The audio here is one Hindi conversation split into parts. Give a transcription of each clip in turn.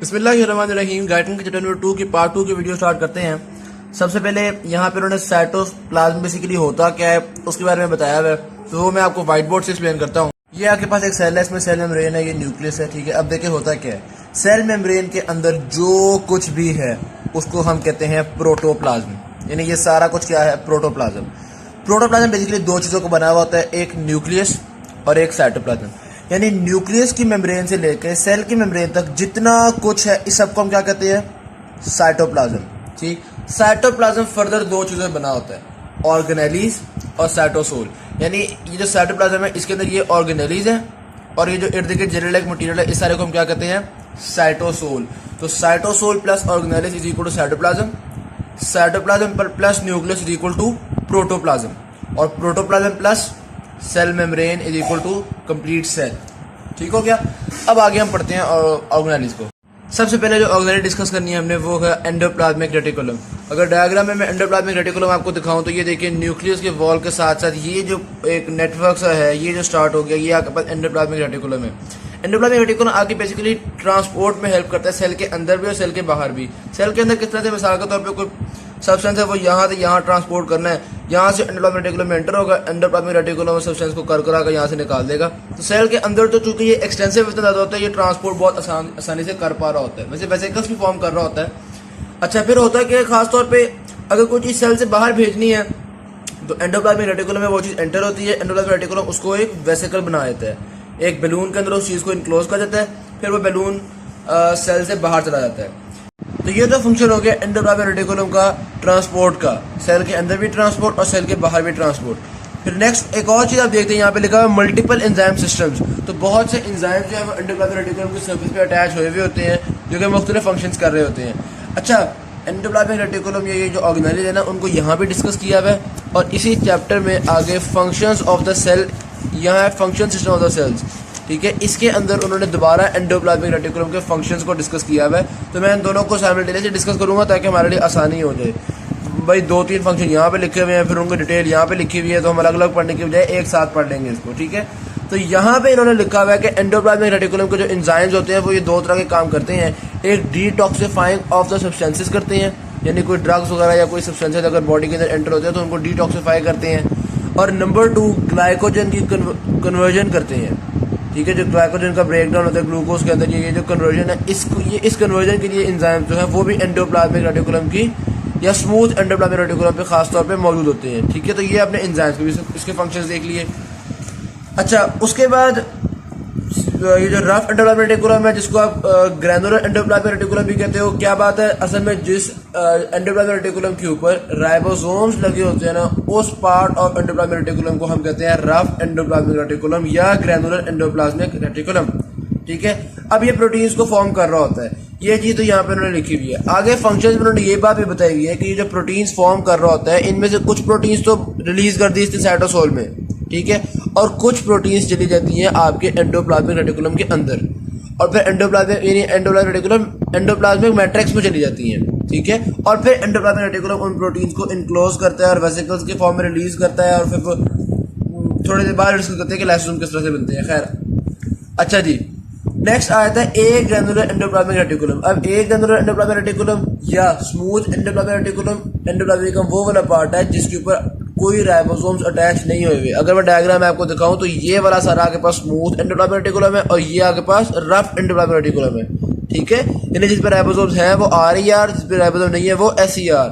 बिस्मिल्लाहिर्रहमानिर्रहीम। गाइडेंस के चैप्टर नंबर 2 की पार्ट 2 की वीडियो स्टार्ट करते हैं। सबसे पहले यहाँ पे उन्होंने साइटोप्लाज्म बेसिकली होता क्या है उसके बारे में बताया हुआ है, तो वो मैं आपको व्हाइट बोर्ड से एक्सप्लेन करता हूँ। ये आपके पास एक सेल है, इसमें सेल मेम्ब्रेन है, ये न्यूक्लियस है, ठीक है। अब देखिए होता क्या है, सेल मेम्ब्रेन के अंदर जो कुछ भी है उसको हम कहते हैं प्रोटोप्लाज्म, यानी ये सारा कुछ क्या है, प्रोटोप्लाज्म। प्रोटोप्लाज्म बेसिकली दो चीज़ों को बना हुआ होता है, एक न्यूक्लियस और एक साइटोप्लाज्म। यानी न्यूक्लियस की मेम्ब्रेन से लेकर सेल की मेम्ब्रेन तक जितना कुछ है इस सबको हम क्या कहते हैं, साइटोप्लाज्म। ठीक, साइटोप्लाज्म फर्दर दो चीज़ों बना होता है, ऑर्गेनेलीज और साइटोसोल। यानी ये जो साइटोप्लाज्म है इसके अंदर ये ऑर्गेनेलीज है और ये जो इर्द गिर्द जेल लाइक मटीरियल है इस सारे को हम क्या कहते हैं, साइटोसोल। तो cytosol plus organelles is equal to cytoplasm, cytoplasm plus nucleus is equal to protoplasm, और protoplasm plus cell membrane is equal to complete cell. ठीक हो गया। अब आगे हम पढ़ते हैं ऑर्गेनेलीज को। सबसे पहले जो ऑर्गेनेली डिस्कस करनी है हमने वो है एंडोप्लाज्मिक रेटिकुलम। अगर डायग्राम में मैं एंडोप्लाज्मिक रेटिकुलम आपको दिखाऊं तो ये देखिए न्यूक्लियस के वॉल के साथ साथ ये जो एक नेटवर्क सा है ये जो स्टार्ट हो गया, ये आपके पास एंडोप्लाज्मिक रेटिकुलम है। एंडोप्लाज्मिक रेटिकुलम आगे बेसिकली ट्रांसपोर्ट में हेल्प करता है, सेल के अंदर भी और सेल के बाहर भी। सेल के अंदर किस तरह से, मिसाल के तौर पर कोई सब्सटेंस है वो यहाँ से यहाँ ट्रांसपोर्ट करना है, यहाँ से एंडोप्लाज्मिक रेटिकुलम में एंटर होगा, एंडोप्लाज्मिक रेटिकुलम सब्सटेंस को कर कर यहाँ से निकाल देगा। तो सेल के अंदर तो चूंकि ये एक्सटेंसिव इतना ज़्यादा होता है, ये ट्रांसपोर्ट बहुत आसानी से कर पा रहा होता है, वैसे वेसिकल्स भी फॉर्म कर रहा होता है। अच्छा, फिर होता है कि खासतौर पर अगर कोई चीज़ सेल से बाहर भेजनी है तो एंडोप्लाज्मिक रेटिकुलम में वो चीज़ एंटर होती है, एंडोप्लाज्मिक रेटिकुलम उसको एक वेसिकल बना देता है, एक बैलून के अंदर उस चीज़ को इनक्लोज कर देता है, फिर वो बैलून सेल से बाहर चला जाता है। तो ये तो फंक्शन हो गया एंडोप्लाज्मिक रेटिकुलम का ट्रांसपोर्ट का, सेल के अंदर भी ट्रांसपोर्ट और सेल के बाहर भी ट्रांसपोर्ट। फिर नेक्स्ट एक और चीज़ आप देखते हैं, यहाँ पे लिखा हुआ है मल्टीपल एंजाइम सिस्टम्स। तो बहुत से एंजाइम जो है वो एंडोप्लाज्मिक रेटिकुलम की सरफेस पे अटैच हुए हुए होते हैं जो कि मुख्तलिफ फंक्शंस कर रहे होते हैं। अच्छा, एंडोप्लाज्मिक रेटिकुलम ये जो ऑर्गेनेलीज है ना उनको यहाँ पे डिस्कस किया हुआ है, और इसी चैप्टर में आगे फंक्शंस ऑफ द सेल, यहाँ है function system of the cells. ठीक है, इसके अंदर उन्होंने दोबारा एंडोप्लाज्मिक रेटिकुलम के फंक्शंस को डिस्कस किया हुआ है। तो मैं इन दोनों को साइमल्टेनियसली डिस्कस करूंगा ताकि हमारे लिए आसानी हो जाए। भाई दो तीन फंक्शन यहाँ पे लिखे हुए हैं, फिर उनकी डिटेल यहाँ पे लिखी हुई है, तो हम अलग अलग पढ़ने की बजाय एक साथ पढ़ लेंगे इसको। ठीक है, तो यहाँ पे इन्होंने लिखा हुआ है कि एंडोप्लाज्मिक रेटिकुलम के जो एंजाइम्स होते हैं वो ये दो तरह के काम करते हैं। एक डिटॉक्सिफाइंग ऑफ द सब्सटेंसेस करते हैं, यानी कोई ड्रग्स वगैरह या कोई सब्सटेंसेस अगर बॉडी के अंदर एंटर होते हैं तो उनको डिटॉक्सिफाई करते हैं। और नंबर 2 ग्लाइकोजन की कन्वर्जन करते हैं। ठीक है, जो ग्लाइकोजन का ब्रेकडाउन होता है ग्लूकोज के अंदर, ये जो कन्वर्जन है इस कन्वर्जन के लिए एंजाइम जो है वो भी एंडोप्लाज्मिक रेटिकुलम की या स्मूथ एंडोप्लाज्मिक रेटिकुलम पे खास तौर पे मौजूद होते हैं। ठीक है, तो ये अपने एंजाइम्स के भी इसके फंक्शंस देख लिए। अच्छा, उसके बाद ये जो रफ एंडोप्लाज्मिक रेटिकुलम है जिसको आप ग्रैनुलर एंडोप्लाज्मिक रेटिकुलम भी कहते हो, क्या बात है, असल में जिस एंडोप्लाज्मिक रेटिकुलम के ऊपर राइबोसोम्स लगे होते हैं ना उस पार्ट ऑफ एंडोप्लाज्मिक रेटिकुलम को हम कहते हैं रफ एंडोप्लाज्मिक रेटिकुलम या ग्रैनुलर एंडोप्लाज्मिक रेटिकुलम। ठीक है, अब ये प्रोटीन्स को फॉर्म कर रहा होता है, ये चीज़ तो यहाँ पे उन्होंने लिखी हुई है। आगे फंक्शंस में उन्होंने ये बात भी बताई हुई है कि ये जो प्रोटीन्स फॉर्म कर रहा होता है इनमें से कुछ प्रोटीन्स तो रिलीज कर दी इसके साइटोसोल में, ठीक है, और कुछ प्रोटीन्स चली जाती हैं आपके एंडोप्लाज्मिक रेटिकुलम के अंदर, और फिर एंडोप्लाज्मिक यानी एंडोप्लाज्मिक रेटिकुलम एंडोप्लाज्मिक मैट्रिक्स में चली जाती हैं। ठीक है, और फिर एंडोप्लाज्मिक रेटिकुलम उन प्रोटीन्स को इनक्लोज करता है और वेसिकल्स के फॉर्म में रिलीज करता है, और फिर थोड़ी देर बाद डिस्कस करते हैं कि लाइसोसोम किस तरह से बनते हैं। खैर, अच्छा जी, नेक्स्ट आया था ए ग्रैनुलर एंडोप्लाज्मिक रेटिकुलम। अब ए ग्रैनुलर एंडोप्लाज्मिक रेटिकुलम या स्मूथ एंडोप्लाज्मिक रेटिकुलम, एंडोप्लाज्मिक वो वाला पार्ट है जिसके ऊपर कोई राइबोसोम्स अटैच नहीं हुए हुए। अगर मैं डायग्राम आपको दिखाऊं तो ये वाला सारा आपके पास स्मूथ एंडोप्लाज्मिक रेटिकुलम है और ये आपके पास रफ एंडोप्लाज्मिक रेटिकुलम है। ठीक है, यानी जिस पे राइबोसोम्स है वो RER, जिस पे राइबोसोम नहीं है वो SER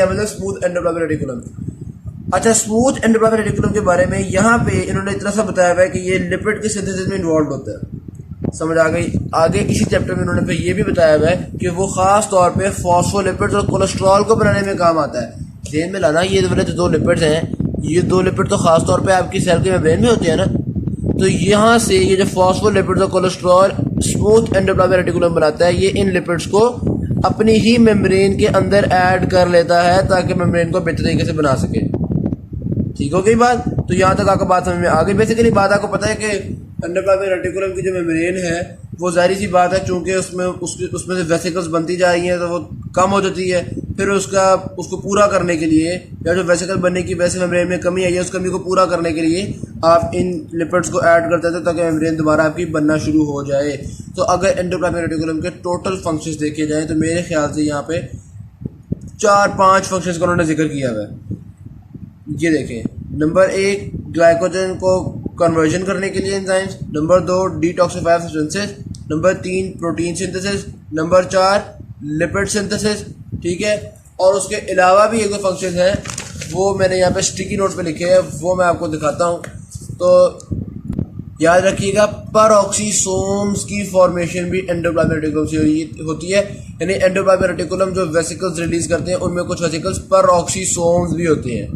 मतलब स्मूथ एंडोप्लाज्मिक रेटिकुलम। अच्छा, स्मूथ एंडोप्लाज्मिक रेटिकुलम के बारे में यहाँ पे इन्होंने इतना सा बताया हुआ है कि ये लिपिड के सिंथेसिस में इन्वॉल्व होता है। समझ आ गई। आगे इसी चैप्टर में उन्होंने फिर ये भी बताया हुआ है कि वो खास तौर पे फॉस्फोलिपिड्स और कोलेस्ट्रॉल को बनाने में काम आता है। ध्यान में लाना, ये वाले जो दो लिपिड्स हैं, ये दो लिपिड तो खास तौर पे आपकी सेल के मेम्ब्रेन में होते हैं ना, तो यहाँ से ये जो फॉस्फोलिपिड्स और कोलेस्ट्रॉल स्मूथ एंडोप्लाज्मिक रेटिकुलम बनाता है, ये इन लिपिड्स को अपनी ही मेम्ब्रेन के अंदर ऐड कर लेता है ताकि मेम्ब्रेन को बेहतर तरीके से बना सके। ठीक हो गई बात। तो यहाँ तक आपको बात समझ में आ गई। बेसिकली बात आपको पता है कि एंडोप्लाज्मिक रेटिकुलम की जो मेम्ब्रेन है वो जाहिर सी बात है, चूंकि उसमें से वेसिकल्स बनती जा रही हैं तो वो कम हो जाती है, फिर उसको पूरा करने के लिए, या जो वेसिकल बनने की वैसे मेम्ब्रेन में कमी आई है उस कमी को पूरा करने के लिए आप इन लिपिड्स को ऐड करते थे ताकि मेम्ब्रेन दोबारा आपकी बनना शुरू हो जाए। तो अगर एंडोप्लाज्मिक रेटिकुलम के टोटल फंक्शंस देखे जाएँ तो मेरे ख्याल से यहाँ पे 4-5 फंक्शंस का उन्होंने जिक्र किया हुआ है। ये देखें, नंबर 1 ग्लाइकोजन को कन्वर्जन करने के लिए enzymes, number 2 detoxifier substances, number 3 protein synthesis, number 4 lipid synthesis. ठीक है, और उसके अलावा भी एक दो फंक्शन है वो मैंने यहाँ पे स्टिकी नोट पे लिखे हैं, वो मैं आपको दिखाता हूँ। तो याद रखिएगा, परऑक्सीसोम्स की फॉर्मेशन भी एंडोप्लाज्मिक रेटिकुलम से होती है, यानी एंडोप्लाज्मिक रेटिकुलम जो वेसिकल्स रिलीज करते हैं उनमें कुछ वेसिकल्स परऑक्सीसोम्स भी होते हैं।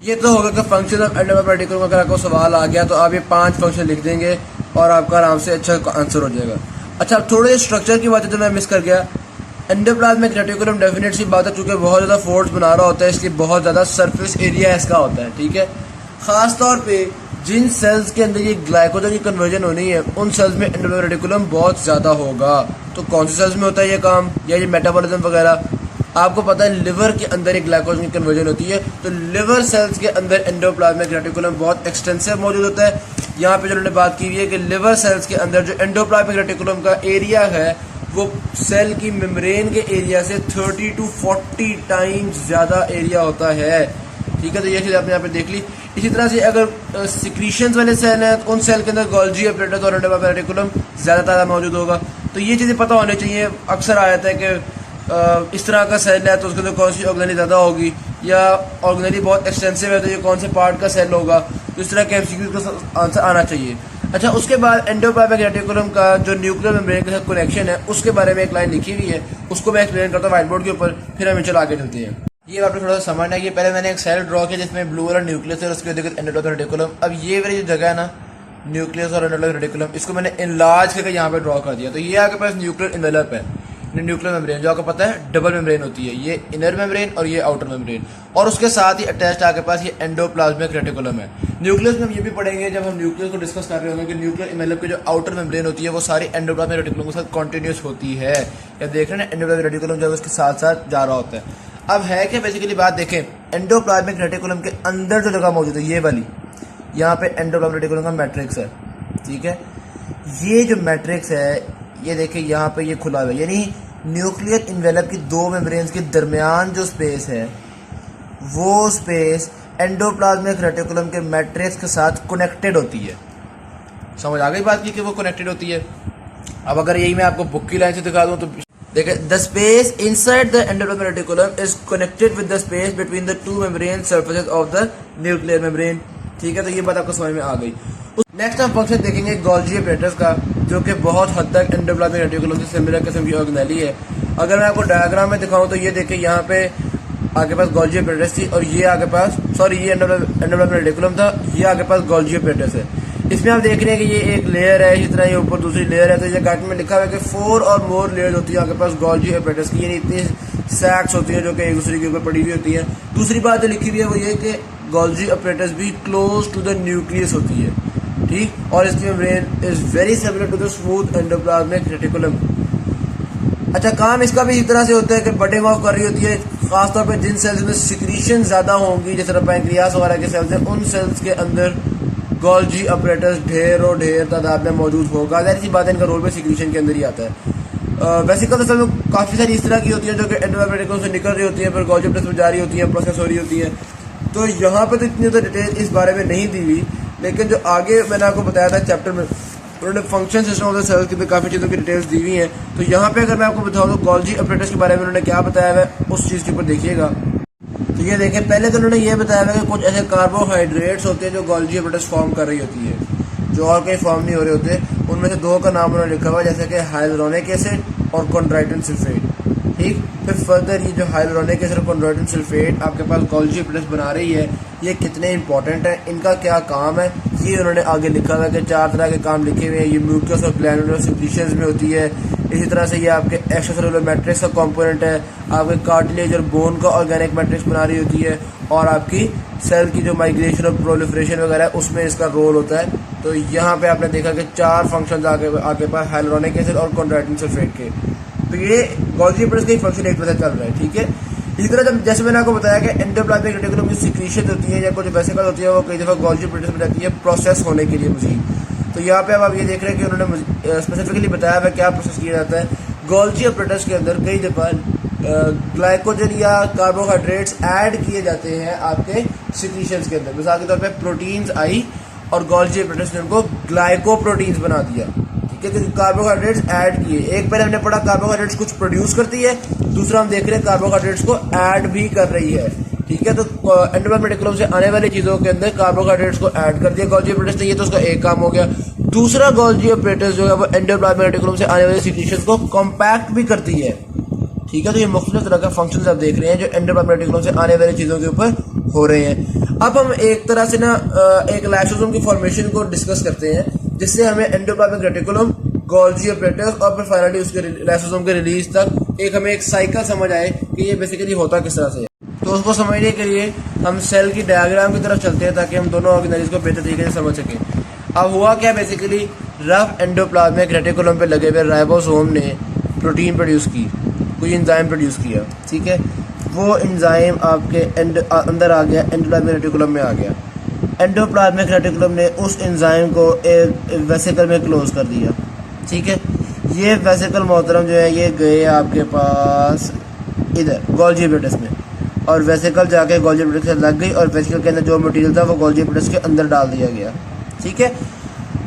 ये तो होगा कि फंक्शन ऑफ एंडोप्लाज्मिक रेटिकुलम। अगर आपको सवाल आ गया तो आप ये 5 फंक्शन लिख देंगे और आपका आराम से अच्छा आंसर हो जाएगा। अच्छा, थोड़े स्ट्रक्चर की बातें तो मैं मिस कर गया। एंडोप्लाज्मिक रेटिकुलम डेफिनेट सी बात है, चूंकि बहुत ज़्यादा फोर्स बना रहा होता है इसलिए बहुत ज़्यादा सरफेस एरिया इसका होता है। ठीक है, ख़ास तौर पे जिन सेल्स के अंदर ये ग्लाइकोजन की कन्वर्जन होनी है उन सेल्स में एंडोप्लाज्मिक रेटिकुलम बहुत ज़्यादा होगा। तो कौन से सेल्स में होता है ये काम, या ये मेटाबॉलिज्म वगैरह? आपको पता है लिवर के अंदर एक ग्लाइकोजन की कन्वर्जन होती है, तो लिवर सेल्स के अंदर एंडोप्लाज्मिक रेटिकुलम बहुत एक्सटेंसिव मौजूद होता है। यहाँ पे जो उन्होंने बात की हुई है कि लिवर सेल्स के अंदर जो एंडोप्लाज्मिक रेटिकुलम का एरिया है वो सेल की मेम्ब्रेन के एरिया से 30 to 40 टाइम्स ज़्यादा एरिया होता है। ठीक है, तो ये चीज़ आपने यहाँ पे देख ली। इसी तरह से अगर सिक्रीशंस वाले सेल हैं तो उन सेल के अंदर गोल्जी अपरेटस और एंडोप्लाज्मिक रेटिकुलम ज़्यादा तादाद मौजूद होगा। तो ये चीज़ें पता होनी चाहिए। अक्सर आ जाता है कि इस तरह का सेल है तो उसके अंदर कौन सी ऑर्गेनेली ज़्यादा होगी, या ऑर्गेनेली बहुत एक्सटेंसिव है तो ये कौन से पार्ट का सेल होगा। तो इस तरह के एमसीक्यू का आंसर आना चाहिए। अच्छा, उसके बाद एंडोप्लाज्मिक रेटिकुलम का जो न्यूक्लियर मेम्ब्रेन के साथ कनेक्शन है उसके बारे में एक लाइन लिखी हुई है, उसको मैं एक्सप्लेन करता हूँ व्हाइट बोर्ड के ऊपर, फिर हम चलो आगे चलते हैं। ये आपने थोड़ा सा समझना है कि पहले मैंने एक सेल ड्रॉ किया जिसमें ब्लू वाला न्यूक्लियस है और उसके बाद एंडोप्लाज्मिक रेटिकुलम। अब ये वाली जो जगह है ना, न्यूक्लियस और एंडोप्लाज्मिक रेटिकुलम, इसको मैंने इनलार्ज करके यहाँ पे ड्रॉ कर दिया। तो ये आपके पास न्यूक्लियर इनवेलप है, न्यूक्लियर मेम्ब्रेन, जो आपको पता है डबल मेम्ब्रेन होती है, ये इनर मेम्ब्रेन और ये आउटर मेम्ब्रेन, और उसके साथ ही अटैच्ड आपके पास ये एंडोप्लाज्मिक रेटिकुलम है। न्यूक्लियस में हम ये भी पढ़ेंगे जब हम न्यूक्लियस को डिस्कस कर रहे होंगे कि न्यूक्लियर इनवेलप की जो आउटर मेम्ब्रेन होती है वो सारी एंडोप्लाज्मिक रेटिकुलम के साथ कॉन्टिन्यूस होती है। या देख रहे हैं एंडोप्लाज्मिक रेटिकुलम जो है उसके साथ साथ जा रहा होता है। अब है कि बेसिकली बात देखें, एंडोप्लाज्मिक रेटिकुलम के अंदर जो जगह मौजूद है ये वाली, यहाँ पे एंडोप्लाज्मिक रेटिकुलम का मैट्रिक्स है। ठीक है, ये जो मैट्रिक्स है ये देखिए यहाँ पे ये खुला हुआ है, यानी न्यूक्लियर इन्वेलप की दो मेम्ब्रेन्स के दरमियान जो स्पेस है वो स्पेस एंडोप्लाज्मिक रेटिकुलम के मैट्रिक्स के साथ कनेक्टेड होती है। समझ आ गई बात की कि वो कनेक्टेड होती है। अब अगर यही मैं आपको बुक की लाइन से दिखा दूं तो देखिए, the space inside the endoplasmic reticulum is connected with the space between the two membrane surfaces of the nuclear membrane. ठीक है, तो ये बात आपको समझ में आ गई। नेक्स्ट हम फंक्शन देखेंगे गोल्जी अपरेटस का, जो कि बहुत हद तक एंडोप्लाज्मिक रेटिकुलम से सिमिलर किस्म की ऑर्गेनेली है। अगर मैं आपको डायग्राम में दिखाऊं तो ये देखिए, यहाँ पे आगे पास गोल्जी अपरेटस थी और ये आगे पास ये एंडोप्लाज्मिक रेटिकुलम था, ये आगे पास गोल्जी अपरेटस है। इसमें आप देख रहे हैं कि ये एक लेयर है, इसी तरह ये ऊपर दूसरी लेयर है। तो ये गाइड में लिखा हुआ है कि 4 और मोर लेयर्स होती है आगे पास गोल्जी अपरेटस की, यानी इतनी सैक्स होती है जो कि एक दूसरे के ऊपर पड़ी हुई होती है। दूसरी बात जो लिखी हुई है वो ये कि गोल्जी अपरेटस भी क्लोज टू द न्यूक्लियस होती है। ठीक, और इसकी membrane is very similar to the smooth endoplasmic reticulum. अच्छा, काम इसका भी इस तरह से होता है कि बडिंग ऑफ कर रही होती है, खासतौर पर जिन सेल्स में सिक्रीशन ज़्यादा होंगी, जैसे पैंक्रियास वगैरह के सेल्स हैं, उन सेल्स के अंदर गोल्जी अपरेटस ढेर और ढेर तादाद में मौजूद होगा। ज़ाहिर सी बात है, इनका रोल भी सिक्रीशन के अंदर ही आता है। वेसिकल सेल में काफ़ी सारी इस तरह की होती है जो कि एंडोप्लाज्मिक रेटिकुलम से निकल रही होती है, फिर गोल्जी अपरेटस में जा रही होती है, प्रोसेस हो रही होती है। तो यहाँ पर तो इतनी ज़्यादा डिटेल इस बारे में नहीं दी हुई, लेकिन जो आगे मैंने आपको बताया था चैप्टर में, उन्होंने function system of the cells की काफ़ी चीज़ों की डिटेल्स दी हुई हैं। तो यहाँ पे अगर मैं आपको बताऊँ तो गोल्जी अपरेटस के बारे में उन्होंने क्या बताया है उस चीज़ के ऊपर देखिएगा। तो ये देखें, पहले तो उन्होंने ये बताया है कि कुछ ऐसे कार्बोहाइड्रेट्स होते हैं जो गोल्जी अपरेटस फॉर्म कर रही होती है, जो और कहीं फॉर्म नहीं हो रहे होते। उनमें से 2 का नाम उन्होंने लिखा हुआ है, जैसे कि हाइलुरोनिक एसिड और कॉन्ड्राइटिन सल्फेट। ठीक, फिर फर्दर ये जो हाइलुरोनिक एसिड और कॉन्ड्राइटिन सल्फेट आपके पास गोल्जी अपरेटस बना रही है, ये कितने इंपॉर्टेंट है, इनका क्या काम है, ये उन्होंने आगे लिखा हुआ है कि 4 तरह के काम लिखे हुए हैं। ये म्यूकस और ग्लैंडुलर सिक्रीशंस में होती है। इसी तरह से ये आपके एक्स्ट्रासेलुलर मैट्रिक्स का कंपोनेंट है, आपके कार्टिलेज और बोन का ऑर्गेनिक मैट्रिक्स बना रही होती है, और आपकी सेल की जो माइग्रेशन और प्रोलिफरेशन वगैरह है उसमें इसका रोल होता है। तो यहाँ पे आपने देखा कि 4 फंक्शन आगे पास हाइलुरोनिक एसिड और कॉन्ड्राइटिन सल्फेट के। तो ये गोल्जी अपरेटस का ही फंक्शन एक तरह से चल रहा है। ठीक है, इसी तरह जब जैसे मैंने आपको बताया कि एंडोप्लाज्मिक रेटिकुलम की सिक्रीशन होती है या कुछ वेसिकल होती है वो कई दफ़ा गोल्जी एपरेटस में जाती है प्रोसेस होने के लिए मजीद। तो यहाँ पे अब आप ये देख रहे हैं कि उन्होंने स्पेसिफिकली बताया है क्या प्रोसेस किया जाता है। गोल्जी एपरेटस के अंदर कई दफ़ा ग्लाइकोजन या कार्बोहाइड्रेट्स ऐड किए जाते हैं आपके सिक्रीशंस के अंदर। मिसाल के तौर पे प्रोटीन्स आई और गोल्जी एपरेटस ने उनको ग्लाइकोप्रोटीन्स बना दिया, ठीक है। तो कार्बोहाइड्रेट्स ऐड किए, एक पहले हमने पढ़ा कार्बोहाइड्रेट्स कुछ प्रोड्यूस करती है, दूसरा हम देख रहे हैं कार्बोहाइड्रेट्स को ऐड भी कर रही है, ठीक है। तो एंडोप्लाज्मिक रेटिकुलम से आने वाली चीजों के अंदर कार्बोहाइड्रेट्स को ऐड कर दिया गोल्जी एपरेटस ने, ये तो उसका एक काम हो गया। दूसरा गोल्जी एपरेटस जो है वो एंडोप्लाज्मिक रेटिकुलम से आने वाली सिक्रीशंस को कॉम्पैक्ट भी करती है, ठीक है। तो ये मुख्तलिफ तरह का फंक्शंस आप देख रहे हैं जो एंडोप्लाज्मिक रेटिकुलम से आने वाली चीजों के ऊपर हो रहे हैं। अब हम एक तरह से ना एक लाइसोसोम की फॉर्मेशन को डिस्कस करते हैं जिससे हमें एंडोप्लाज्मिक रेटिकुलम, गोल्जी एपरेटस और फिर फाइनली उसके लाइसोसोम के रिलीज तक एक हमें एक साइकिल समझ आए कि ये बेसिकली होता किस तरह से है। तो उसको समझने के लिए हम सेल की डायग्राम की तरफ चलते हैं ताकि हम दोनों ऑर्गेनाइज को बेहतर तरीके से समझ सकें। अब हुआ क्या, बेसिकली रफ एंडोप्लाज्मिक रेटिकुलम पे लगे हुए राइबोसोम ने प्रोटीन प्रोड्यूस की, कोई एंजाइम प्रोड्यूस किया, ठीक है। वो एंजाइम आपके अंदर आ गया, एंडोप्लाज्मिक रेटिकुलम में आ गया। एंडोप्लाज्मिक रेटिकुलम ने उस एंजाइम को एक वेसिकल में क्लोज कर दिया, ठीक है। ये वेसिकल मोहतरम जो है ये गए आपके पास इधर गोल्जी एपरेटस में, और वेसिकल जाके गोल्जी एपरेटस से लग गई और वेसिकल के अंदर जो मटेरियल था वो गोल्जी एपरेटस के अंदर डाल दिया गया, ठीक है।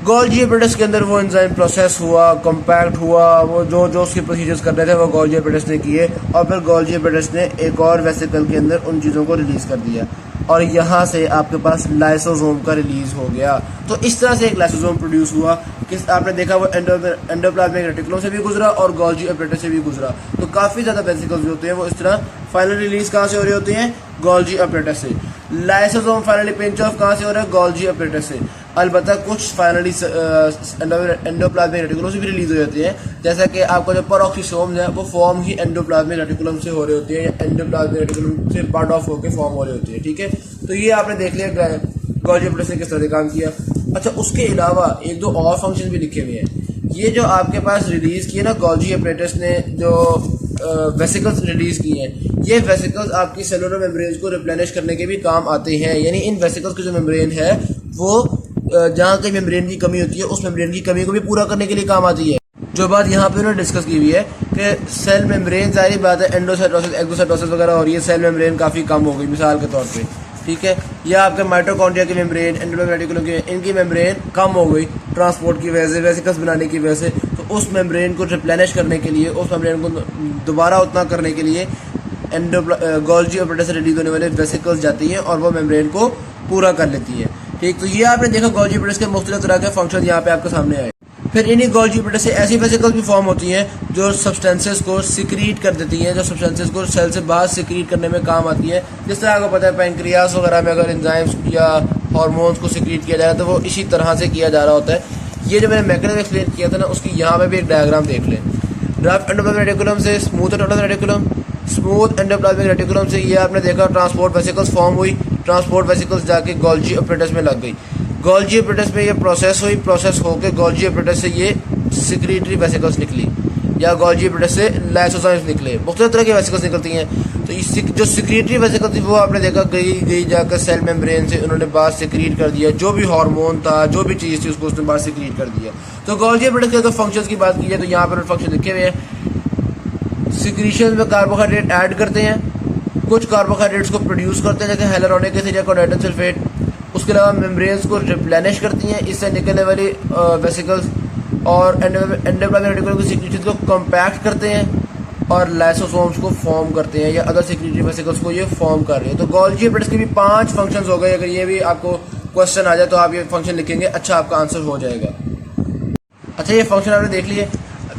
गोल्जी एपरेटस के अंदर वो एंजाइम प्रोसेस हुआ, कॉम्पैक्ट हुआ, वो जो जो उसके प्रोसीजर्स कर रहे थे वो गोल्जी एपरेटस ने किए, और फिर गोल्जी एपरेटस ने एक और वेसिकल के अंदर उन चीज़ों को रिलीज़ कर दिया, और यहाँ से आपके पास लाइसोसोम का रिलीज हो गया। तो इस तरह से एक लाइसोसोम प्रोड्यूस हुआ कि आपने देखा वो एंडोप्लाज्मिक रेटिकुलम से भी गुजरा और गोल्जी एपरेटस से भी गुजरा। तो काफ़ी ज़्यादा वेसिकल्स जो होते हैं वो इस तरह फाइनल रिलीज कहाँ से हो रहे होते हैं, गोल्जी एपरेटस से। लाइसोसोम फाइनली पिंच ऑफ कहाँ से हो रहा है, गोल्जी एपरेटस से। अलबत्ता कुछ फाइनली एंडोप्लाज्मिक रेटिकुलम से भी रिलीज हो जाते हैं, जैसा कि आपका जो पेरोक्सिसोम्स है वो फॉर्म ही एंडोप्लाज्मिक रेटिकुलम से हो रहे होते हैं या एंडोप्लाज्मिक रेटिकुलम से पार्ट ऑफ होकर फॉर्म हो रहे होते हैं, ठीक है। तो ये आपने देख लिया गोल्जी एपरेटस ने किस तरह से काम किया। अच्छा, उसके अलावा एक दो और फंक्शन भी लिखे हुए हैं। ये जो आपके पास रिलीज किए ना गोल्जी एपरेटस ने, जो वेसिकल्स रिलीज किए हैं, ये वेसिकल्स आपकी सेलुलर मेम्ब्रेन्स को रिप्लेनिश करने के भी काम आते हैं। यानी इन वेसिकल्स की जो मेम्ब्रेन है वो जहाँ कहीं मेम्ब्रेन की कमी होती है उस मेम्ब्रेन की कमी को भी पूरा करने के लिए काम आती है। जो बात यहाँ पे उन्होंने डिस्कस की हुई है कि सेल मेम्ब्रेन, जाहिर बात है एंडोसाइटोसिस एक्सोसाइटोसिस वगैरह हो रही है, सेल मेम्ब्रेन काफ़ी कम हो गई मिसाल के तौर पे, ठीक है। या आपके माइटोकॉन्ड्रिया की मेम्ब्रेन, एंडोप्लाज्मिक रेटिकुलम की, इनकी मेम्ब्रेन कम हो गई ट्रांसपोर्ट की वजह से, वेसिकल्स बनाने की वजह से। तो उस मेम्ब्रेन को रिप्लेनिश करने के लिए, उस मेम्ब्रेन को दोबारा उतना करने के लिए गोल्जी एपरेटस से रिलीज होने वाले वेसिकल्स जाती हैं और वो मेम्ब्रेन को पूरा कर लेती है, ठीक। तो ये आपने देखा गोल्जी एपरेटस के मुख्तलिफ तरह के फंक्शन यहाँ पे आपके सामने आए। फिर इन्हीं गोल्जी एपरेटस से ऐसी वेसिकल्स भी फॉर्म होती हैं जो सब्सटेंसेस को सिक्रीट कर देती हैं, जो सब्सटेंसेस को सेल से बाहर सिक्रीट करने में काम आती है। जिस तरह आपको पता है पैंक्रियास वगैरह में अगर एंजाइम्स या हार्मोन्स को सिक्रीट किया जा रहा है तो वो इसी तरह से किया जा रहा होता है। ये जो मैंने मैकेनिज्म एक्सप्लेन किया था ना, उसकी यहाँ पे भी एक डायग्राम देख लें। रफ एंडोप्लाज्मिक रेटिकुलम से smooth endoplasmic reticulum, smooth endoplasmic reticulum से ये आपने देखा ट्रांसपोर्ट वेसिकल्स फॉर्म हुई, ट्रांसपोर्ट वेसिकल्स जाके गोल्जी एपरेटस में लग गई, गोल्जी एपरेटस में ये प्रोसेस हुई, प्रोसेस होकर गोल्जी एपरेटस से ये सिक्रीटरी वेसिकल्स निकली या गोल्जी एपरेटस से लाइसोसोम्स निकले, मुख्तलिफ तरह की वेसिकल्स निकलती हैं। तो जो सिक्रीटरी वेसिकल थी वो आपने देखा गई जाकर सेल मेम्ब्रेन से उन्होंने बाहर सिक्रीट कर दिया, जो भी हार्मोन था, जो भी चीज़ थी उसको उसने बाहर सिक्रीट कर दिया। तो गोल्जी एपरेटस के अगर फंक्शंस की बात की जाए तो यहाँ पर फंक्शन लिखे हुए हैं। सिक्रीशन में कार्बोहाइड्रेट ऐड करते हैं, कुछ कार्बोहाइड्रेट्स को प्रोड्यूस करते हैं जैसे हेलुरोनिक एसिड या कोडाइटन सल्फेट। उसके अलावा मेम्ब्रेन्स को रिप्लेनिश करती हैं, इससे निकलने वाली वेसिकल्स, और एंडोप्लाज्मिक रेटिकुलम की सिक्रीशन को कॉम्पैक्ट करते हैं और लाइसोसोम्स को फॉर्म करते हैं या अदर सिक्रीटरी वेसिकल्स को ये फॉर्म कर रहे हैं। तो गोल्जी एपरेटस के भी 5 फंक्शंस हो गए। अगर ये भी आपको क्वेश्चन आ जाए तो आप ये फंक्शन लिखेंगे, अच्छा आपका आंसर हो जाएगा। अच्छा, ये फंक्शन आपने देख लिए।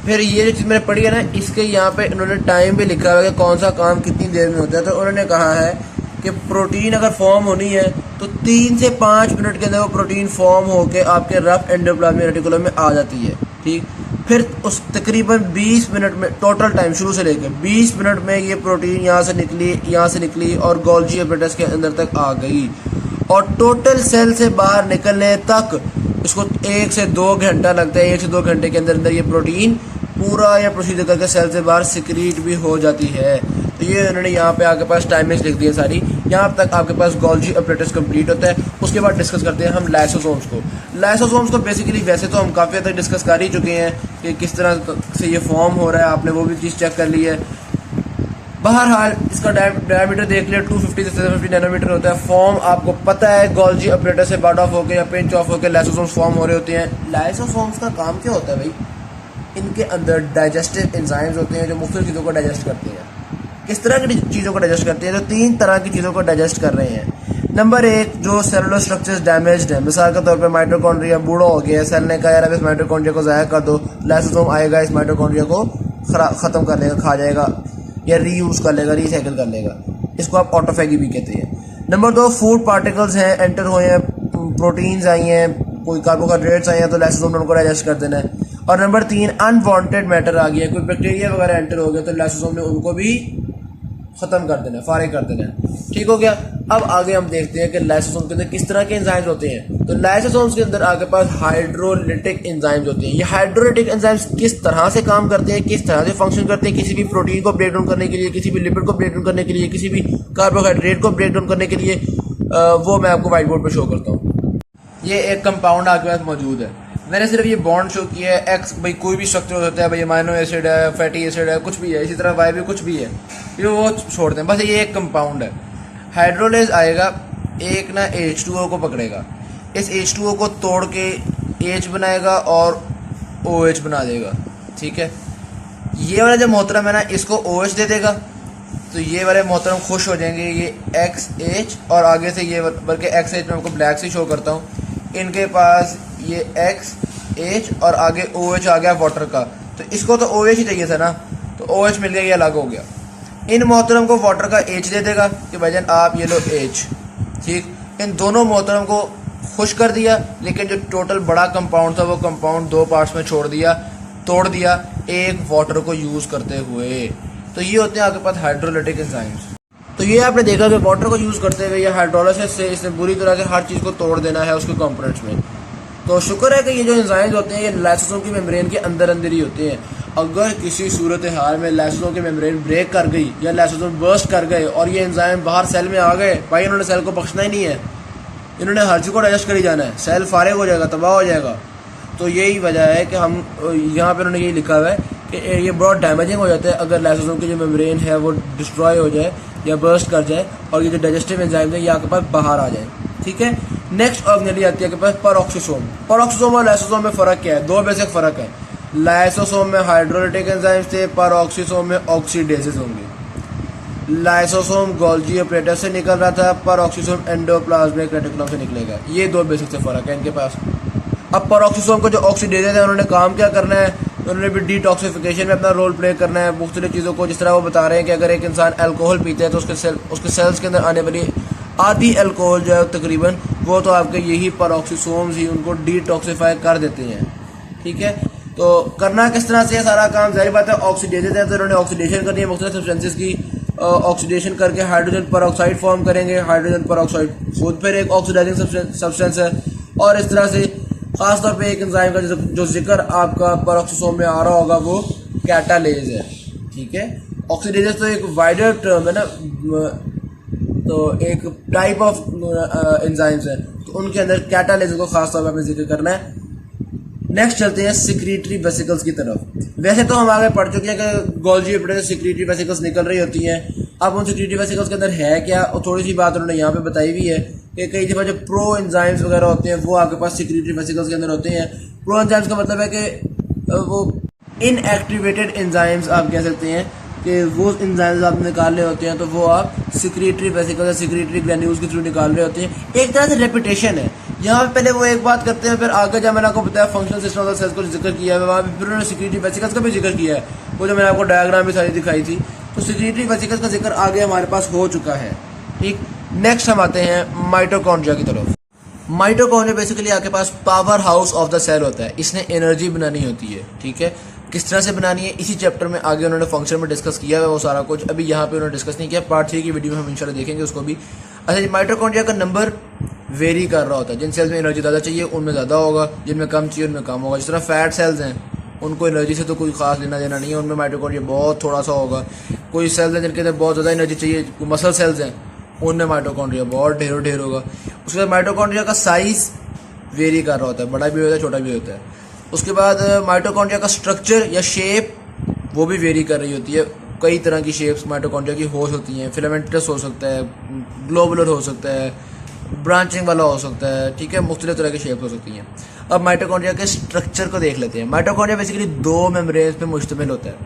फिर ये जो चीज़ मैंने पढ़ी है ना, इसके यहाँ पे इन्होंने टाइम भी लिखा हुआ है कि कौन सा काम कितनी देर में होता है। तो उन्होंने कहा है कि प्रोटीन अगर फॉर्म होनी है तो 3 से 5 मिनट के अंदर वो प्रोटीन फॉर्म होकर आपके रफ एंडोप्लाज्मिक रेटिकुलम में आ जाती है, ठीक। फिर उस तकरीबन 20 मिनट में, टोटल टाइम शुरू से लेकर 20 मिनट में ये प्रोटीन यहाँ से निकली और गोल्जी एपरेटस के अंदर तक आ गई, और टोटल सेल से बाहर निकलने तक इसको 1 से 2 घंटा लगता है। 1 से 2 घंटे के अंदर ये प्रोटीन पूरा या प्रोसीजर करके सेल से बाहर सिक्रीट भी हो जाती है। तो ये उन्होंने यहाँ पे आपके पास टाइमिंग्स लिख दी है सारी। यहाँ तक आपके पास गोल्जी ऑपरेटर्स कंप्लीट होता है। उसके बाद डिस्कस करते हैं हम लाइसोसोम्स को। लाइसोसोम्स को बेसिकली वैसे तो हम काफ़ी हद तक डिस्कस कर ही चुके हैं कि किस तरह से ये फॉर्म हो रहा है, आपने वो भी चीज़ चेक कर ली है। बहरहाल इसका डायमीटर देख लिया 250 से 750 नैनोमीटर होता है। फॉर्म आपको पता है, गोल्जी ऑपरेटर से बर्ड ऑफ होकर या पिंच ऑफ होकर लाइसोसोम्स फॉर्म हो रहे होते हैं। लाइसोसोम्स का काम क्या होता है भाई? इनके अंदर डाइजेस्टिव एंजाइम्स होते हैं जो मुख्तलिफ चीज़ों को डाइजेस्ट करते हैं। किस तरह की चीज़ों को डाइजेस्ट करते हैं? तो 3 तरह की चीज़ों को डाइजेस्ट कर रहे हैं। नंबर 1, जो सेलुलर स्ट्रक्चर्स डैमेज्ड है, मिसाल के तौर पे माइटोकॉन्ड्रिया बूढ़ा हो गया है, सेल ने कहा यार अब इस माइटोकॉन्ड्रिया को ज़ाया कर दो, लाइसोसोम आएगा, इस माइटोकॉन्ड्रिया को ख़त्म कर लेगा, खा जाएगा या रीयूज़ कर लेगा, रिसाइकिल कर लेगा। इसको आप ऑटोफेगी भी कहते हैं। नंबर 2, फूड पार्टिकल्स हैं, एंटर हुए हैं, प्रोटीन्स आई हैं, कोई कार्बोहाइड्रेट्स आए हैं, तो लाइसोसोम ने उनको डाइजेस्ट कर देना है। और नंबर 3, अनवांटेड मैटर आ गया, कोई बैक्टीरिया वगैरह एंटर हो गया, तो लाइसोसोम ने उनको भी ख़त्म कर देना है, फारिग कर देना है। ठीक हो गया। अब आगे हम देखते हैं कि लाइसोसोम के अंदर किस तरह के एंजाइम्स होते हैं। तो लाइसोसोम्स के अंदर आपके पास हाइड्रोलिटिक एंजाइम्स होते हैं। ये हाइड्रोलिटिक एंजाइम्स किस तरह से काम करते हैं, किस तरह से फंक्शन करते हैं, किसी भी प्रोटीन को ब्रेक डाउन करने के लिए, किसी भी लिपिड को ब्रेक डाउन करने के लिए, किसी भी कार्बोहाइड्रेट को ब्रेक डाउन करने के लिए, वो मैं आपको व्हाइट बोर्ड पर शो करता हूँ। ये एक कंपाउंड आपके पास मौजूद है। मैंने सिर्फ ये बॉन्ड शो किया है। एक्स भाई कोई भी स्ट्रक्चर होता है, भाई अमाइनो एसिड है, फैटी एसिड है, कुछ भी है, इसी तरह वाई भी कुछ भी है, ये वो छोड़ते हैं। बस ये एक कंपाउंड है। हाइड्रोलेज आएगा, एक ना H2O को पकड़ेगा, इस H2O को तोड़ के H बनाएगा और OH बना देगा। ठीक है। ये वाला जो मोहतरम है ना, इसको OH दे देगा, तो ये वाले मोहतरम खुश हो जाएंगे। ये XH और आगे से ये, बल्कि XH मैं आपको ब्लैक से शो करता हूँ, इनके पास ये XH और आगे OH आ गया वाटर का, तो इसको तो OH ही चाहिए था ना, तो OH मिल गया, ये अलग हो गया। इन मोहतरम को वाटर का H दे देगा कि भाईजान आप ये लो H। ठीक। इन दोनों मोहतरम को खुश कर दिया, लेकिन जो टोटल बड़ा कंपाउंड था वो कंपाउंड 2 पार्ट्स में छोड़ दिया, तोड़ दिया एक वाटर को यूज़ करते हुए। तो ये होते हैं आपके पास हाइड्रोलिटिक एंजाइम्स। तो ये आपने देखा कि वाटर को यूज़ करते हुए या हाइड्रोलिसिस से इसने बुरी तरह से हर चीज़ को तोड़ देना है उसके कंपोनेंट्स में। तो शुक्र है कि ये जो एंजाइम्स होते हैं ये लाइसोसोम की मेम्ब्रेन के अंदर ही होते हैं। अगर किसी सूरत हाल में लाइसोसोम की मेम्ब्रेन ब्रेक कर गई या लाइसोसोम बर्स्ट कर गए और ये एंजाइम बाहर सेल में आ गए, भाई इन्होंने सेल को बख्शना ही नहीं है, इन्होंने हर चीज़ को डाइजेस्ट कर ही जाना है, सेल फारिग हो जाएगा, तबाह हो जाएगा। तो यही वजह है कि हम यहाँ पर उन्होंने यही लिखा हुआ है कि ये बहुत डैमेजिंग हो जाता है अगर लाइसोसोम की जो मेम्ब्रेन है वो डिस्ट्रॉय हो जाए या बर्स्ट कर जाए और ये जो डाइजेस्टिव एंजाइम है ये आपके पास बाहर आ जाए। ठीक है। नेक्स्ट ऑर्गेनेली आती है आपके पास पेरोक्सोसोम। पेरोक्सोसोम और लाइसोसोम में फ़र्क क्या है? 2 बेसिक फ़र्क है। लाइसोसोम में हाइड्रोलिटिक एंजाइम्स थे, पेरोक्सोसोम में ऑक्सीडेजेस होंगे। लाइसोसोम गोल्जी ऑपरेटर से निकल रहा था, पेरोक्सोसोम एंडोप्लाज्मिक रेटिकुलम से निकलेगा। ये 2 बेसिक से फ़र्क है इनके पास। अब पेरोक्सोसोम को जो ऑक्सीडेजेस है उन्होंने काम क्या करना है? उन्होंने भी डिटॉक्सिफिकेशन में अपना रोल प्ले करना है मुख्तलिफ चीज़ों को। जिस तरह वो बता रहे हैं कि अगर एक इंसान अल्कोहल पीता है तो उसके सेल्स के अंदर आने वाली आधी अल्कोहल जो है तकरीबन वो तो आपके यही पेरोक्सोसोम्स ही उनको डिटॉक्सिफाई कर देते हैं। ठीक है। तो करना किस तरह से है सारा काम? जाहिर बात है ऑक्सीडेजेस है तो उन्होंने ऑक्सीडेशन करनी है मुख्तलिफ सब्सटेंसेस की। ऑक्सीडेशन करके हाइड्रोजन पेरोक्साइड फॉर्म करेंगे। हाइड्रोजन पेरोक्साइड खुद फिर एक ऑक्सीडाइजिंग सब्सटेंस है। और इस तरह से खासतौर पे एक एंजाइम का जो जिक्र आपका पेरोक्सोसोम में आ रहा होगा वो कैटालेज है। ठीक है। ऑक्सीडेजेस तो एक वाइडर टर्म है ना, तो एक टाइप ऑफ एंजाइम्स है, तो उनके अंदर कैटालेज को खासतौर पर हमें जिक्र करना है। नेक्स्ट चलते हैं सिक्रीटरी वेसिकल्स की तरफ। वैसे तो हम आगे पढ़ चुके हैं कि गोल्जी ऑपरेटर से सिक्रीटरी वेसिकल्स निकल रही होती हैं। अब उन सिक्रीटरी वेसिकल्स के अंदर है क्या, और थोड़ी सी बात उन्होंने यहाँ पे बताई हुई है कि कई दफ़ा जो प्रो एंजाइम्स वगैरह होते हैं वो आपके पास सिक्रीटरी वेसिकल्स के अंदर होते हैं। प्रो एंजाइम्स का मतलब है कि वो इनएक्टिवेटेड एंजाइम्स आप कह सकते हैं कि वो एंजाइम्स आप निकाल रहे होते हैं तो वो आप सिक्रीटरी वेसिकल्स या सिक्रीटरी ग्रैन्यूल्स के थ्रू निकाल रहे होते हैं। एक तरह से रेपिटेशन है। यहाँ पे पहले वो एक बात करते हैं, फिर आगे जब मैंने आपको बताया functional system of the cells को जिक्र किया है, वहाँ फिर उन्होंने सिक्रीटरी वेसिकल्स का भी जिक्र किया है, वो जो मैंने आपको डायग्राम भी सारी दिखाई थी। तो सिक्रीटरी वेसिकल्स का जिक्र आगे हमारे पास हो चुका है। ठीक। नेक्स्ट हम आते हैं माइटोकॉन्ड्रिया की तरफ। माइटोकॉन्ड्रिया बेसिकली आपके पास power house of the cell होता है। इसने एनर्जी बनानी होती है। ठीक है। किस तरह से बनानी है इसी चैप्टर में आगे उन्होंने फंक्शन में डिस्कस किया है वो सारा कुछ। अभी यहाँ पे उन्होंने डिस्कस नहीं किया, पार्ट 3 की वीडियो में हम इंशाल्लाह देखेंगे उसको भी। अच्छा, माइटोकॉन्ड्रिया का नंबर वेरी कर रहा होता है। जिन सेल्स में एनर्जी ज़्यादा चाहिए उनमें ज़्यादा होगा, जिनमें कम चाहिए उनमें कम होगा। जिस तरह फैट सेल्स हैं उनको एनर्जी से तो कोई खास लेना देना नहीं है, उनमें माइटोकॉन्ड्रिया बहुत थोड़ा सा होगा। कोई सेल्स हैं जिनके अंदर बहुत ज़्यादा एनर्जी चाहिए, मसल सेल्स हैं, उनमें माइटोकॉन्ड्रिया बहुत ढेरों ढेर होगा। उसके बाद माइटोकॉन्ड्रिया का साइज वेरी कर रहा होता है, बड़ा भी होता है छोटा भी होता है। उसके बाद माइटोकॉन्ड्रिया का स्ट्रक्चर या शेप वो भी वेरी कर रही होती है। कई तरह की शेप्स माइटोकॉन्ड्रिया की हो सकती हैं, फिलामेंटस हो सकता है, ग्लोबुलर हो सकता है, ब्रांचिंग वाला हो सकता है, ठीक है, मुख्तलिफ तरह की शेप हो सकती हैं। अब माइटोकॉन्ड्रिया के स्ट्रक्चर को देख लेते हैं। माइटोकॉन्ड्रिया बेसिकली दो मेम्ब्रेन्स पे मुश्तमिल होता है,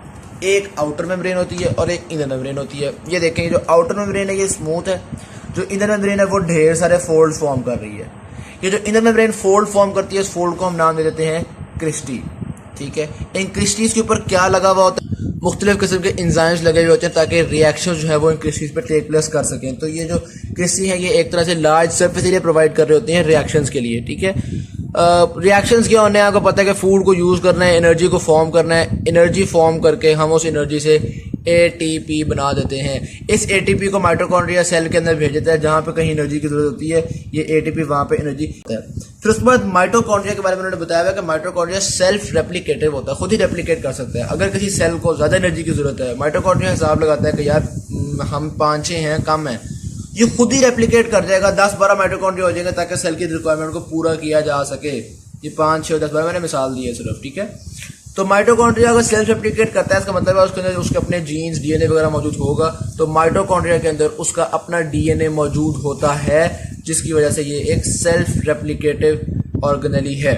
एक आउटर मेम्ब्रेन होती है और एक इनर मेम्ब्रेन होती है। ये देखें, जो आउटर मेम्ब्रेन है ये स्मूथ है, जो इनर मेम्ब्रेन है वो ढेर सारे फोल्ड फॉर्म कर रही है। ये जो इनर मेम्ब्रेन फोल्ड फॉर्म करती है, इस फोल्ड को हम नाम दे देते हैं क्रिस्टी, ठीक है। इन क्रिस्टीज के ऊपर क्या लगा हुआ होता है, मुख्तलिफ किस्म के इंजाइम्स लगे हुए होते हैं ताकि रिएक्शन जो है वो इन क्रिस्टीज पर टेक प्लेस कर सकें। तो ये जो क्रिस्टी है ये एक तरह से लार्ज सरफेस एरिया प्रोवाइड कर रहे होते हैं रिएक्शंस के लिए, ठीक है। रिएक्शंस क्या होने हैं, आपको पता है कि फूड को यूज़ करना है, एनर्जी को फॉर्म करना है, एनर्जी फॉर्म करके हम उस एनर्जी से एटीपी बना देते हैं। इस एटीपी को माइटोकॉन्ड्रिया सेल के अंदर भेज देता है, जहाँ पे कहीं एनर्जी की जरूरत होती है ये एटीपी वहाँ पे एनर्जी होता है। फिर उसके बाद माइटोकॉन्ड्रिया के बारे में उन्होंने बताया हुआ कि माइटोकॉन्ड्रिया सेल्फ रेप्लिकेटिव होता है, खुद ही रेप्लिकेट कर सकता है। अगर किसी सेल को ज़्यादा एनर्जी की जरूरत है, माइटोकॉन्ड्रिया हिसाब लगाता है कि यार हम 5-6 हैं, कम है, ये खुद ही रेप्लिकेट कर जाएगा, 10-12 माइटोकॉन्ड्रिया हो जाएंगे ताकि सेल की रिक्वायरमेंट को पूरा किया जा सके। ये 5, 6, 10 मैंने मिसाल दी है सिर्फ, ठीक है। तो माइटोकॉन्ड्रिया अगर सेल्फ रेप्लिकेट करता है, इसका मतलब है उसके अंदर उसके अपने जीन्स डीएनए वगैरह मौजूद होगा। तो माइटोकॉन्ड्रिया के अंदर उसका अपना डीएनए मौजूद होता है, जिसकी वजह से ये एक सेल्फ रेप्लिकेटिव ऑर्गेनेली है,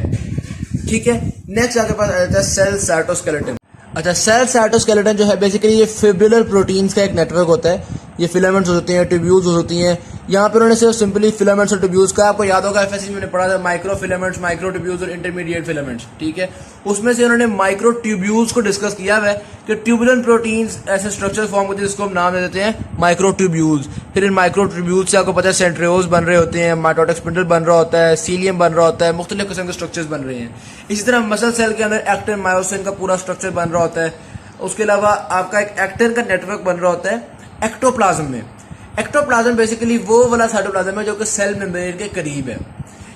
ठीक है। नेक्स्ट आपके पास आ जाता है सेल साइटोस्केलेटन। अच्छा, सेल साइटोस्केलेटन जो है बेसिकली ये फिब्रिलर प्रोटीन्स का एक नेटवर्क होता है। ये फिलामेंट्स होती हैं, ट्यूब्यूल्स होती हैं। यहाँ पर उन्होंने सिर्फ सिंपली फिलामेंट्स और ट्यूब्यूल्स का, आपको याद होगा एफएससी में मैंने पढ़ा था माइक्रो फिलामेंट्स, माइक्रो ट्यूब्यूल्स और इंटरमीडिएट फिलामेंट्स, ठीक है। उसमें से उन्होंने माइक्रो ट्यूब्यूल्स को डिस्कस किया हुआ है कि ट्यूबुलर प्रोटीन्स ऐसे स्ट्रक्चर फॉर्म होते हैं जिसको हम नाम दे देते हैं माइक्रो ट्यूब्यूल्स। फिर इन माइक्रो ट्यूब्यूल्स से आपको पता है सेंट्रियोल्स बन रहे होते हैं, माइटोटिक स्पिंडल बन रहा होता है, सीलियम बन रहा होता है, मुख्तलिफ किस्म के स्ट्रक्चर्स बन रहे हैं। इसी तरह मसल सेल के अंदर एक्टिन मायोसिन का पूरा स्ट्रक्चर बन रहा होता है। उसके अलावा आपका एक एक्टिन का नेटवर्क बन रहा होता है एक्टोप्लाज्म में। एक्टोप्लाज्म बेसिकली वो वाला साइटोप्लाज्म है जो कि सेल मेम्ब्रेन के करीब है,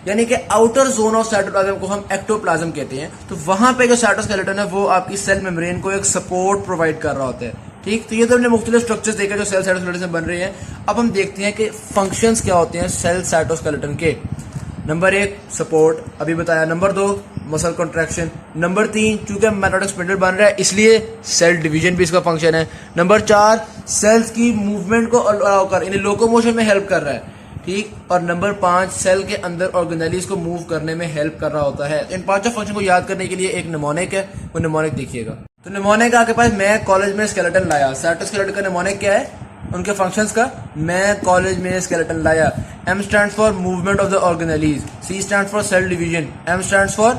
यानी कि आउटर जोन ऑफ साइटोप्लाज्म को हम एक्टोप्लाज्म कहते हैं। तो वहां पे जो साइटोस्केलेटन है वो आपकी सेल मेम्ब्रेन को एक सपोर्ट प्रोवाइड कर रहा होता है, ठीक। तो ये तो हमने मुख्तलिफ स्ट्रक्चर्स देखे जो सेल साइटोस्केलेटन से बन रहे हैं। अब हम देखते हैं कि फंक्शंस क्या होते हैं सेल साइटोस्केलेटन के। नंबर 1 सपोर्ट, अभी बताया। Number 2 muscle contraction. नंबर 3 चूंकि माइटोटिक स्पिंडल बन रहा है इसलिए सेल डिवीजन भी इसका फंक्शन है। नंबर 4 सेल्स की मूवमेंट को अलाउ कर, यानी लोकोमोशन में हेल्प कर रहा है, ठीक। और नंबर 5 सेल के अंदर ऑर्गेनेलीज को मूव करने में हेल्प कर रहा होता है। इन पांचों फंक्शन को याद करने के लिए एक निमोनिक है, वो निमोनिक देखिएगा। तो निमोनिक आपके पास, मैं कॉलेज में स्केलेटन लाया, साइटोस्केलेटन का निमोनिक क्या है, उनके फंक्शंस का, मैं कॉलेज में स्केलेटन लाया। M stands for movement of the organelles, C stands for cell division, M stands for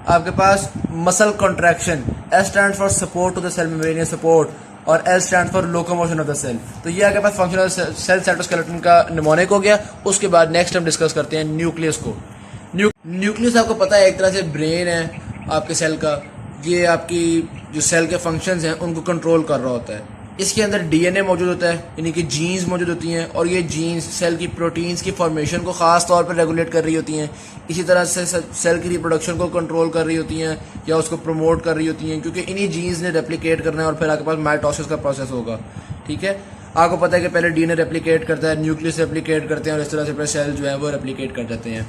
आपके पास muscle contraction, S stands for support to the cell membrane support, और L stands for locomotion of the cell. तो ये आपके पास फंक्शन ऑफ सेल साइटोस्केलेटन का निमोनिक हो गया। उसके बाद नेक्स्ट हम डिस्कस करते हैं न्यूक्लियस को। न्यूक्लियस आपको पता है एक तरह से ब्रेन है आपके सेल का। ये आपकी जो सेल के फंक्शंस हैं उनको कंट्रोल कर रहा होता है। इसके अंदर डीएनए मौजूद होता है, यानी कि जीन्स मौजूद होती हैं, और ये जीन्स सेल की प्रोटीन्स की फॉर्मेशन को ख़ास तौर पर रेगुलेट कर रही होती हैं। इसी तरह से सेल की रिप्रोडक्शन को कंट्रोल कर रही होती हैं या उसको प्रमोट कर रही होती हैं, क्योंकि इन्हीं जीन्स ने रेप्लिकेट करना है और फिर आपके पास माइटोसिस का प्रोसेस होगा, ठीक है। आपको पता है कि पहले डीएनए रेप्लिकेट करता है, न्यूक्लियस रेप्लिकेट करते हैं, और इस तरह से फिर सेल जो है वो रेप्लिकेट कर जाते हैं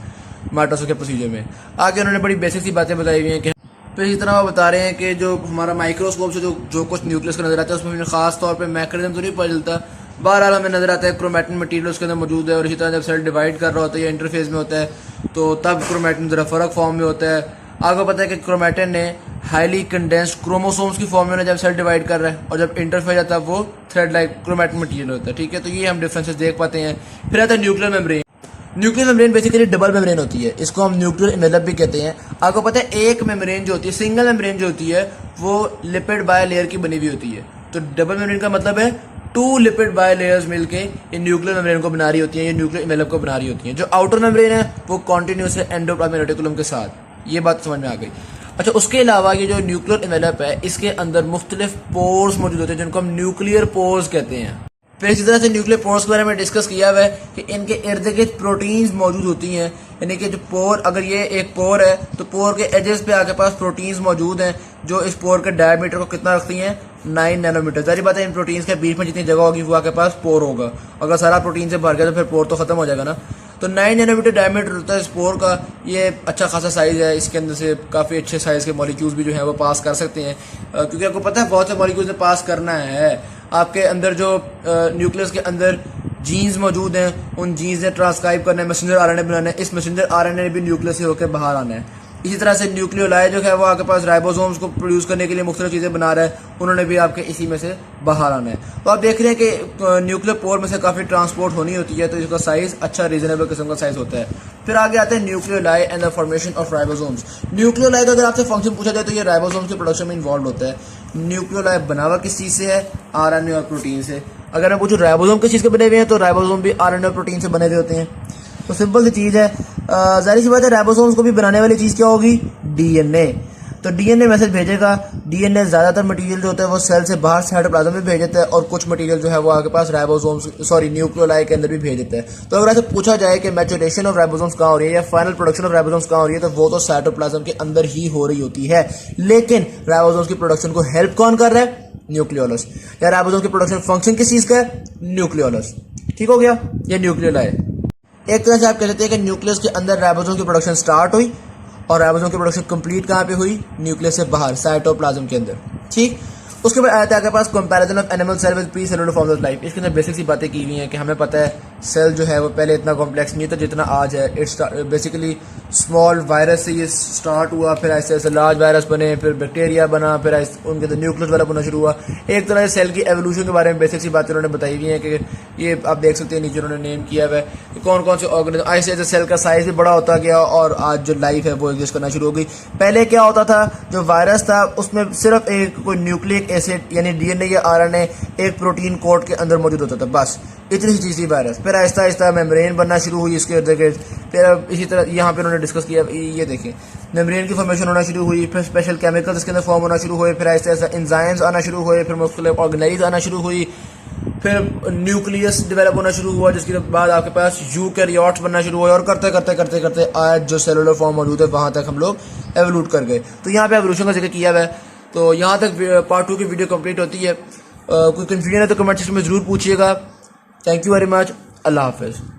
माइटोसिस के प्रोसीजर में। आगे उन्होंने बड़ी बेसिक सी बातें बताई हुई हैं कि तो इसी तरह वो बता रहे हैं कि जो हमारा माइक्रोस्कोप से जो कुछ न्यूक्लियस का नजर आता है उसमें हमें खास तौर पे मैकेनिज्म तो नहीं पता चलता, बहरहाल हमें नजर आता है क्रोमैटिन मटेरियल उसके अंदर मौजूद है। और इसी तरह जब सेल डिवाइड कर रहा होता है या इंटरफेस में होता है तो तब क्रोमैटिन जरा फर्क फॉर्म में होता है। आपको पता है कि क्रोमैटिन ने हाईली कंडेंस्ड क्रोमोसोम्स की फॉर्म में जब सेल डिवाइड कर रहा है, और जब इंटरफेस आता है वो थ्रेड लाइक क्रोमैटिन मटेरियल होता है, ठीक है। तो ये हम डिफरेंसेस देख पाते हैं। फिर आता है nuclear membrane. Nuclear membrane basically double membrane होती है, इसको हम न्यूक्लियर एनवेलप भी कहते हैं। आपको पता है एक मेम्ब्रेन जो होती है, सिंगल मेम्ब्रेन जो होती है वो लिपिड बाय लेयर की बनी हुई होती है। तो डबल मेम्ब्रेन का मतलब है 2 लिपिड बाय लेयर्स मिलके ये न्यूक्लियर मेम्ब्रेन को बना रही होती है, ये न्यूक्लियर एनवेलप को बना रही होती है। जो आउटर मेम्ब्रेन है वो कॉन्टिन्यूस है एंडोप्लाज्मिक रेटिकुलम के साथ। ये बात समझ में आ गई। अच्छा, उसके अलावा ये जो न्यूक्लियर एनवेलप है इसके अंदर मुख्तलिफ पोर्स मौजूद होते हैं जिनको हम न्यूक्लियर पोर्स कहते हैं। फिर इसी तरह से न्यूक्लियर पोर्स के बारे में डिस्कस किया हुआ है कि इनके इर्द गिर्द प्रोटीन्स मौजूद होती हैं, यानी कि जो पोर, अगर ये एक पोर है तो पोर के एजेस पे आपके पास प्रोटीन्स मौजूद हैं जो स्पोर के डायमीटर को कितना रखती हैं, 9 नैनोमीटर। जारी बात है इन प्रोटीन्स के बीच में जितनी जगह होगी वो आपके पास पोर होगा। अगर सारा प्रोटीन से भर गया तो फिर पोर तो खत्म हो जाएगा ना। तो 9 नैनोमीटर डायमीटर होता है स्पोर का। ये अच्छा खासा साइज है, इसके अंदर से काफ़ी अच्छे साइज के मॉलिक्यूल्स भी जो है वो पास कर सकते हैं, क्योंकि आपको पता है बहुत से मॉलिक्यूल्स ने पास करना है। आपके अंदर जो न्यूक्लियस के अंदर जीन्स मौजूद हैं, उन जीन्स ने ट्रांसक्राइब करना है, मैसेंजर आरएनए बनाना है। इस मैसेंजर आरएनए भी न्यूक्लियस से होकर बाहर आना है। इसी तरह से न्यूक्लियोलाइड जो है वो आपके पास राइबोसोम्स को प्रोड्यूस करने के लिए मुख्तलिफ चीज़ें बना रहा है, उन्होंने भी आपके इसी में से बाहर आना है। तो आप देख रहे हैं कि न्यूक्लियर पोर में से काफ़ी ट्रांसपोर्ट होनी होती है, तो इसका साइज अच्छा रीजनेबल किस्म का साइज होता है। फिर आगे आते हैं nucleolide and the formation of ribosomes. Nucleolide अगर आपसे फंक्शन पूछा जाए तो ये राइबोसोम्स के प्रोडक्शन में इन्वॉल्व होता है। न्यूक्लियोलाइड बनावा किस चीज़ से है, आरएनए और प्रोटीन से। अगर मैं पूछूं राइबोसोम किस चीज़ के बने हुए हैं, तो राइबोसोम भी आरएनए और प्रोटीन से बने हुए होते हैं। तो सिंपल सी चीज़ है, जाहिर सी बात है राइबोसोम्स को भी बनाने वाली चीज़ क्या होगी, डीएनए। तो डीएनए मैसेज भेजेगा। डीएनए ज़्यादातर मटेरियल जो होता है वो सेल से बाहर साइटोप्लाज्म में भेज देता है, और कुछ मटेरियल जो है वो आपके पास न्यूक्लियोलाइड के अंदर भी भेज देता है। तो अगर ऐसे पूछा जाए कि मैचुरेशन ऑफ राइबोसोम्स कहाँ हो रही है या फाइनल प्रोडक्शन ऑफ राइबोसोम्स कहाँ हो रही है, तो वो तो साइटोप्लाज्म के अंदर ही हो रही होती है। लेकिन राइबोसोम्स की प्रोडक्शन को हेल्प कौन कर रहा है, न्यूक्लियोलस। या राइबोसोम की प्रोडक्शन फंक्शन किस चीज़ का है, न्यूक्लियोलस। ठीक हो गया, ये न्यूक्लियोलाइड। एक तरह से आप कह सकते हैं कि न्यूक्लियस के अंदर राइबोसोम की प्रोडक्शन स्टार्ट हुई और राइबोसोम की प्रोडक्शन कंप्लीट कहाँ पे हुई, न्यूक्लियस से बाहर साइटोप्लाज्म के अंदर। ठीक, उसके बाद आया था आपके पास comparison of animal cell with pre cellular forms of life. इसके अंदर बेसिक सी बातें की हुई हैं कि हमें पता है सेल जो है वो पहले इतना कॉम्प्लेक्स नहीं था जितना आज है। इट्स बेसिकली स्मॉल वायरस से ये स्टार्ट हुआ, फिर ऐसे ऐसे लार्ज वायरस बने, फिर बैक्टीरिया बना, फिर उनके अंदर न्यूक्लियस वाला बनना शुरू हुआ। एक तरह से सेल की एवोल्यूशन के बारे में बेसिक सी बातें उन्होंने बताई हुई हैं कि ये आप देख सकते हैं नीचे उन्होंने नेम किया हुआ है कि कौन कौन से ऑर्गेनिज्म। ऐसे ऐसे सेल का साइज भी बड़ा होता गया और आज जो लाइफ है वो एग्जिस्ट करना शुरू हो गई। पहले क्या होता था, जो वायरस था उसमें सिर्फ एक कोई न्यूक्लिक एसिड यानी डीएनए या आरएनए एक प्रोटीन कोड के अंदर मौजूद होता था, बस इतनी सी चीज़ थी वायरस। फिर आहिस्ता आहिस्ता मेम्ब्रेन बनना शुरू हुई इसके इर्द गिर्द। फिर इसी तरह यहाँ पे उन्होंने डिस्कस किया, ये देखें मेम्ब्रेन की फॉर्मेशन होना शुरू हुई, फिर स्पेशल केमिकल्स इसके अंदर फॉर्म होना शुरू हुए, फिर आहिस्ता आहिस्ता एंजाइम्स आना शुरू हुए, फिर मुख्तलिफ ऑर्गेनाइज आना शुरू हुई, फिर न्यूक्लियस डेवलप होना शुरू हुआ, जिसके बाद आपके पास यूकैरियोट्स बनना शुरू हुए, और करते करते करते करते आज जो सेलुलर फॉर्म मौजूद है वहाँ तक हम लोग एवोल्यूट कर गए। तो यहाँ पे एवोल्यूशन का जिक्र किया हुआ है। तो यहाँ तक पार्ट 2 की वीडियो कंप्लीट होती है। कोई कन्फ्यूजन है तो कमेंट सेक्शन में ज़रूर पूछिएगा। Thank you very much. अल्लाह हाफिज़।